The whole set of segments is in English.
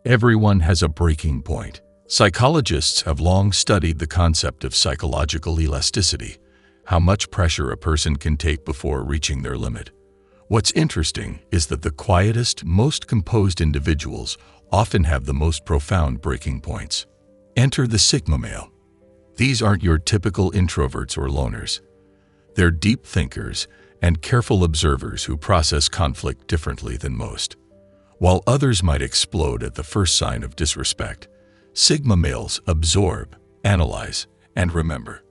Everyone has a breaking point. Psychologists have long studied the concept of psychological elasticity, how much pressure a person can take before reaching their limit. What's interesting is that the quietest, most composed individuals often have the most profound breaking points. Enter the Sigma male. These aren't your typical introverts or loners. They're deep thinkers and careful observers who process conflict differently than most. While others might explode at the first sign of disrespect, Sigma males absorb, analyze, and remember.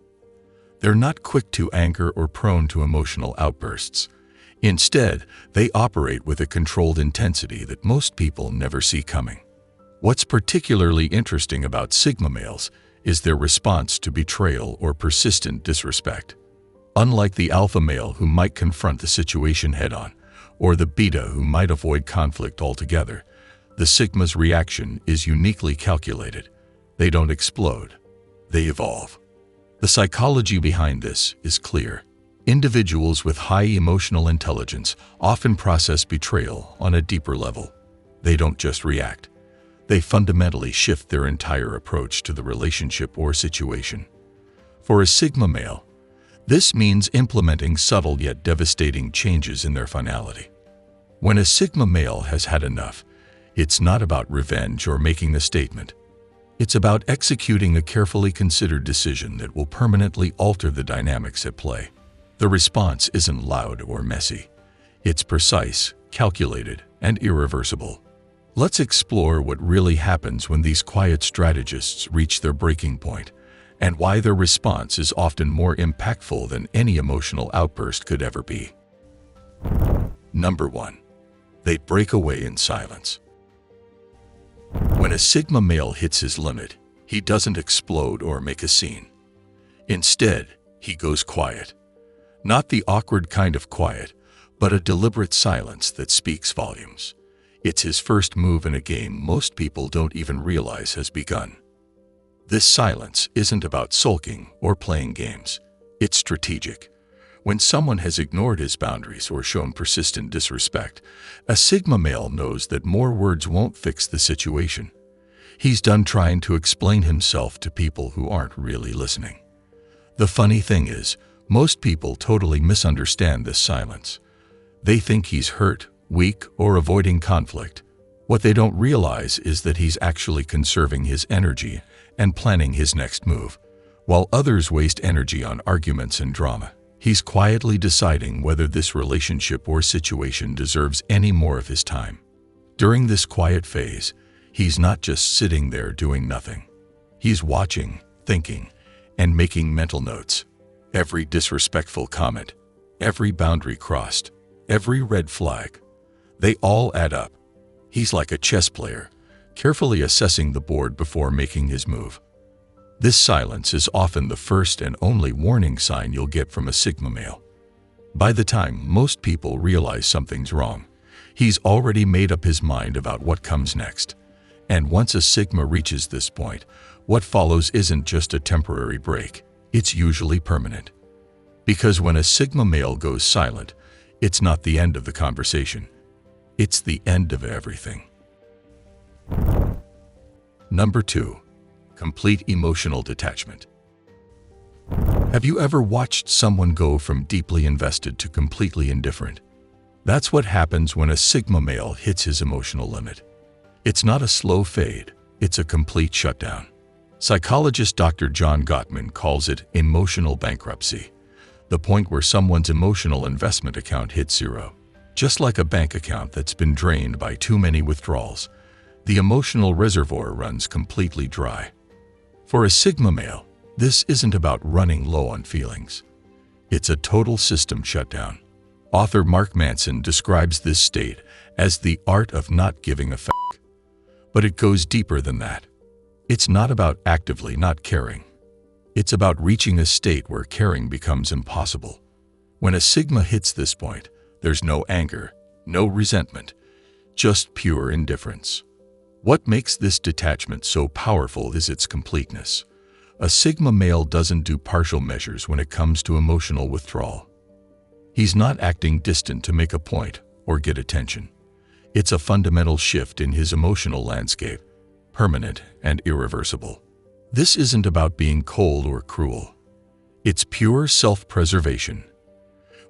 They're not quick to anger or prone to emotional outbursts. Instead, they operate with a controlled intensity that most people never see coming. What's particularly interesting about Sigma males is their response to betrayal or persistent disrespect. Unlike the alpha male who might confront the situation head-on, or the beta who might avoid conflict altogether, the Sigma's reaction is uniquely calculated. They don't explode, they evolve. The psychology behind this is clear. Individuals with high emotional intelligence often process betrayal on a deeper level. They don't just react. They fundamentally shift their entire approach to the relationship or situation. For a Sigma male, this means implementing subtle yet devastating changes in their finality. When a Sigma male has had enough, it's not about revenge or making a statement. It's about executing a carefully considered decision that will permanently alter the dynamics at play. The response isn't loud or messy. It's precise, calculated, and irreversible. Let's explore what really happens when these quiet strategists reach their breaking point, and why their response is often more impactful than any emotional outburst could ever be. Number 1. They break away in silence. When a Sigma male hits his limit, he doesn't explode or make a scene. Instead, he goes quiet. Not the awkward kind of quiet, but a deliberate silence that speaks volumes. It's his first move in a game most people don't even realize has begun. This silence isn't about sulking or playing games. It's strategic. When someone has ignored his boundaries or shown persistent disrespect, a Sigma male knows that more words won't fix the situation. He's done trying to explain himself to people who aren't really listening. The funny thing is, most people totally misunderstand this silence. They think he's hurt, weak, or avoiding conflict. What they don't realize is that he's actually conserving his energy and planning his next move. While others waste energy on arguments and drama, he's quietly deciding whether this relationship or situation deserves any more of his time. During this quiet phase, he's not just sitting there doing nothing. He's watching, thinking, and making mental notes. Every disrespectful comment, every boundary crossed, every red flag, they all add up. He's like a chess player, carefully assessing the board before making his move. This silence is often the first and only warning sign you'll get from a Sigma male. By the time most people realize something's wrong, he's already made up his mind about what comes next. And once a Sigma reaches this point, what follows isn't just a temporary break, it's usually permanent. Because when a Sigma male goes silent, it's not the end of the conversation. It's the end of everything. Number 2. Complete emotional detachment. Have you ever watched someone go from deeply invested to completely indifferent? That's what happens when a Sigma male hits his emotional limit. It's not a slow fade, it's a complete shutdown. Psychologist Dr. John Gottman calls it emotional bankruptcy, the point where someone's emotional investment account hits zero. Just like a bank account that's been drained by too many withdrawals, the emotional reservoir runs completely dry. For a Sigma male, this isn't about running low on feelings. It's a total system shutdown. Author Mark Manson describes this state as the art of not giving a f***. But it goes deeper than that. It's not about actively not caring. It's about reaching a state where caring becomes impossible. When a Sigma hits this point, there's no anger, no resentment, just pure indifference. What makes this detachment so powerful is its completeness. A Sigma male doesn't do partial measures when it comes to emotional withdrawal. He's not acting distant to make a point or get attention. It's a fundamental shift in his emotional landscape, permanent, and irreversible. This isn't about being cold or cruel. It's pure self-preservation.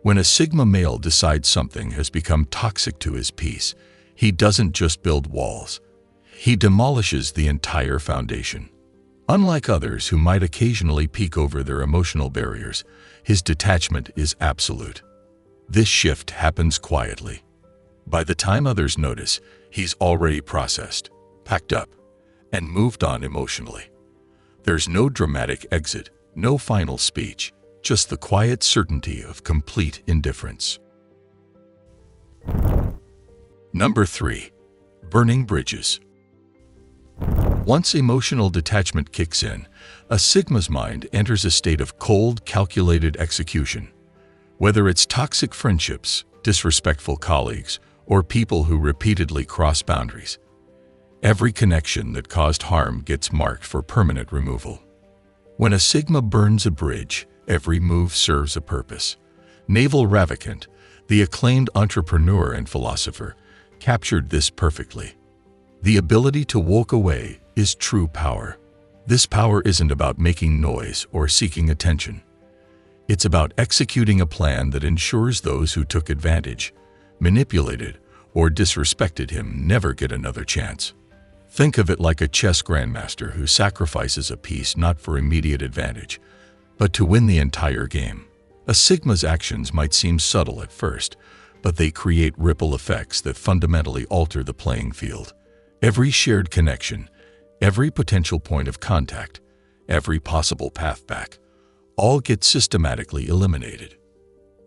When a Sigma male decides something has become toxic to his peace, he doesn't just build walls. He demolishes the entire foundation. Unlike others who might occasionally peek over their emotional barriers, his detachment is absolute. This shift happens quietly. By the time others notice, he's already processed, packed up, and moved on emotionally. There's no dramatic exit, no final speech, just the quiet certainty of complete indifference. Number 3. Burning bridges. Once emotional detachment kicks in, a Sigma's mind enters a state of cold, calculated execution. Whether it's toxic friendships, disrespectful colleagues, or people who repeatedly cross boundaries, every connection that caused harm gets marked for permanent removal. When a Sigma burns a bridge, every move serves a purpose. Naval Ravikant, the acclaimed entrepreneur and philosopher, captured this perfectly. The ability to walk away is true power. This power isn't about making noise or seeking attention. It's about executing a plan that ensures those who took advantage, manipulated, or disrespected him never get another chance. Think of it like a chess grandmaster who sacrifices a piece not for immediate advantage, but to win the entire game. A Sigma's actions might seem subtle at first, but they create ripple effects that fundamentally alter the playing field. Every shared connection, every potential point of contact, every possible path back, all get systematically eliminated.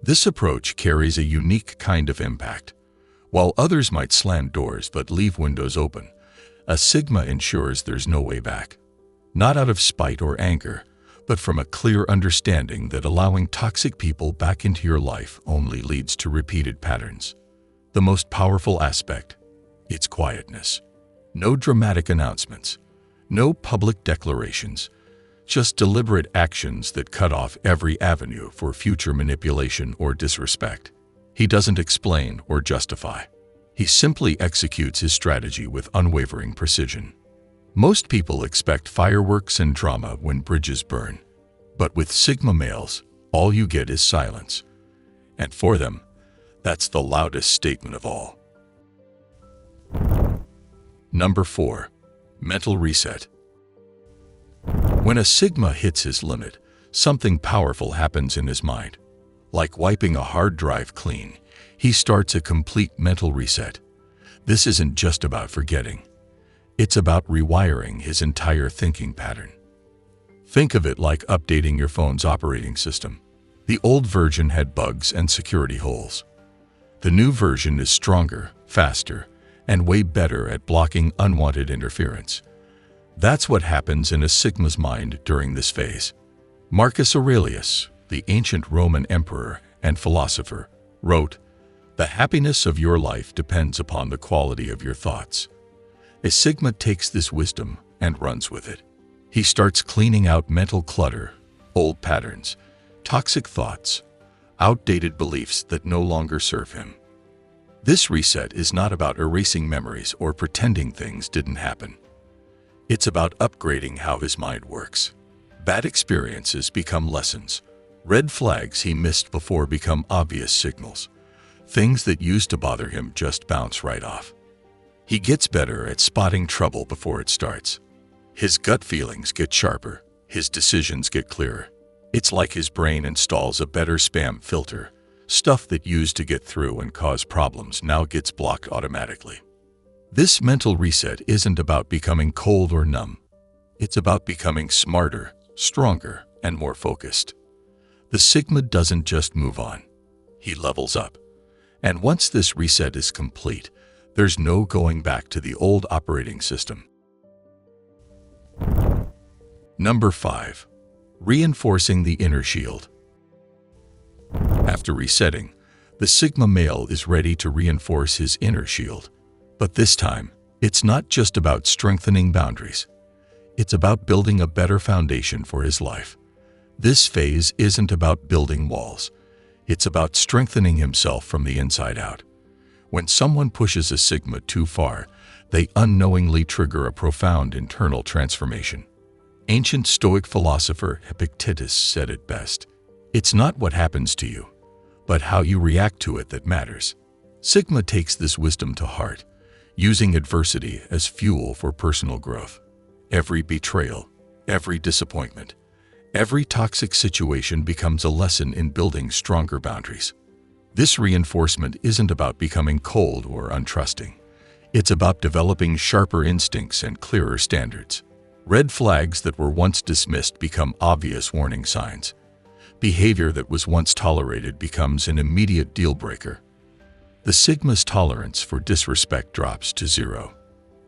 This approach carries a unique kind of impact. While others might slam doors but leave windows open, a Sigma ensures there's no way back. Not out of spite or anger, but from a clear understanding that allowing toxic people back into your life only leads to repeated patterns. The most powerful aspect, its quietness. No dramatic announcements, no public declarations, just deliberate actions that cut off every avenue for future manipulation or disrespect. He doesn't explain or justify. He simply executes his strategy with unwavering precision. Most people expect fireworks and drama when bridges burn. But with Sigma males, all you get is silence. And for them, that's the loudest statement of all. Number 4. Mental reset. When a Sigma hits his limit, something powerful happens in his mind. Like wiping a hard drive clean, he starts a complete mental reset. This isn't just about forgetting. It's about rewiring his entire thinking pattern. Think of it like updating your phone's operating system. The old version had bugs and security holes. The new version is stronger, faster, and way better at blocking unwanted interference. That's what happens in a Sigma's mind during this phase. Marcus Aurelius, the ancient Roman emperor and philosopher, wrote, "The happiness of your life depends upon the quality of your thoughts." A Sigma takes this wisdom and runs with it. He starts cleaning out mental clutter, old patterns, toxic thoughts, outdated beliefs that no longer serve him. This reset is not about erasing memories or pretending things didn't happen. It's about upgrading how his mind works. Bad experiences become lessons. Red flags he missed before become obvious signals. Things that used to bother him just bounce right off. He gets better at spotting trouble before it starts. His gut feelings get sharper. His decisions get clearer. It's like his brain installs a better spam filter. Stuff that used to get through and cause problems now gets blocked automatically. This mental reset isn't about becoming cold or numb. It's about becoming smarter, stronger, and more focused. The Sigma doesn't just move on. He levels up. And once this reset is complete, there's no going back to the old operating system. Number 5. Reinforcing the inner shield. After resetting, the Sigma male is ready to reinforce his inner shield. But this time, it's not just about strengthening boundaries. It's about building a better foundation for his life. This phase isn't about building walls. It's about strengthening himself from the inside out. When someone pushes a Sigma too far, they unknowingly trigger a profound internal transformation. Ancient Stoic philosopher Epictetus said it best, "It's not what happens to you, but how you react to it that matters." Sigma takes this wisdom to heart, using adversity as fuel for personal growth. Every betrayal, every disappointment, every toxic situation becomes a lesson in building stronger boundaries. This reinforcement isn't about becoming cold or untrusting. It's about developing sharper instincts and clearer standards. Red flags that were once dismissed become obvious warning signs. Behavior that was once tolerated becomes an immediate deal breaker. The Sigma's tolerance for disrespect drops to zero.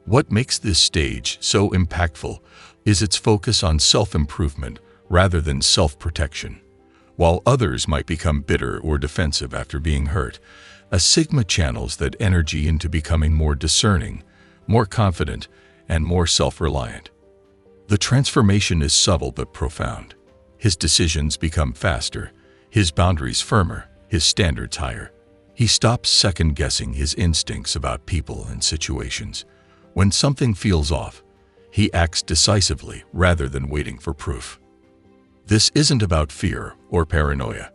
What makes this stage so impactful is its focus on self-improvement rather than self-protection. While others might become bitter or defensive after being hurt, a Sigma channels that energy into becoming more discerning, more confident, and more self-reliant. The transformation is subtle but profound. His decisions become faster, his boundaries firmer, his standards higher. He stops second-guessing his instincts about people and situations. When something feels off, he acts decisively rather than waiting for proof. This isn't about fear or paranoia.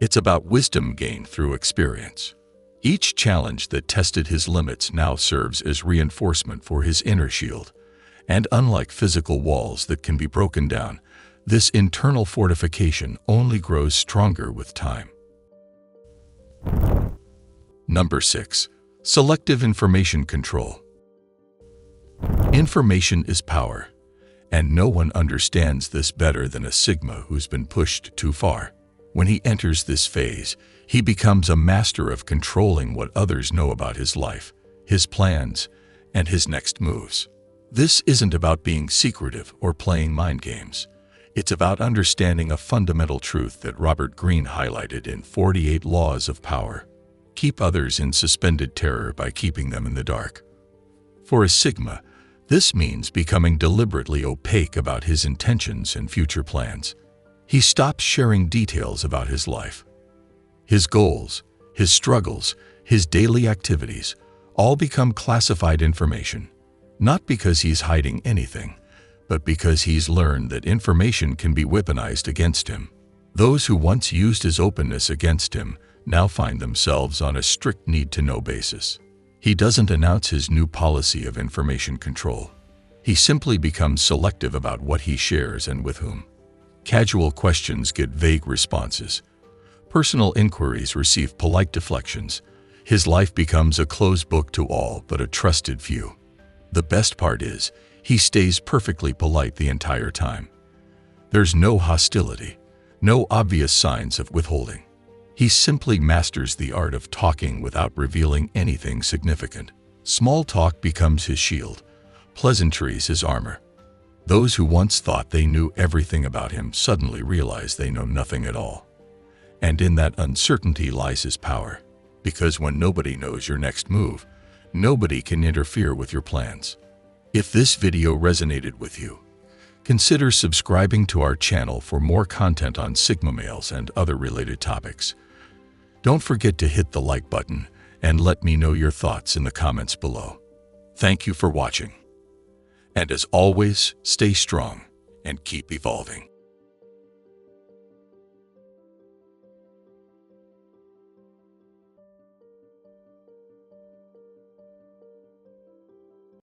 It's about wisdom gained through experience. Each challenge that tested his limits now serves as reinforcement for his inner shield. And unlike physical walls that can be broken down, this internal fortification only grows stronger with time. Number 6. Selective information control. Information is power, and no one understands this better than a Sigma who's been pushed too far. When he enters this phase, he becomes a master of controlling what others know about his life, his plans, and his next moves. This isn't about being secretive or playing mind games. It's about understanding a fundamental truth that Robert Greene highlighted in 48 Laws of Power. Keep others in suspended terror by keeping them in the dark. For a Sigma, this means becoming deliberately opaque about his intentions and future plans. He stops sharing details about his life. His goals, his struggles, his daily activities all become classified information, not because he's hiding anything, but because he's learned that information can be weaponized against him. Those who once used his openness against him now find themselves on a strict need-to-know basis. He doesn't announce his new policy of information control. He simply becomes selective about what he shares and with whom. Casual questions get vague responses. Personal inquiries receive polite deflections. His life becomes a closed book to all but a trusted few. The best part is, he stays perfectly polite the entire time. There's no hostility, no obvious signs of withholding. He simply masters the art of talking without revealing anything significant. Small talk becomes his shield, pleasantries his armor. Those who once thought they knew everything about him suddenly realize they know nothing at all. And in that uncertainty lies his power, because when nobody knows your next move, nobody can interfere with your plans. If this video resonated with you, consider subscribing to our channel for more content on Sigma males and other related topics. Don't forget to hit the like button and let me know your thoughts in the comments below. Thank you for watching. And as always, stay strong and keep evolving.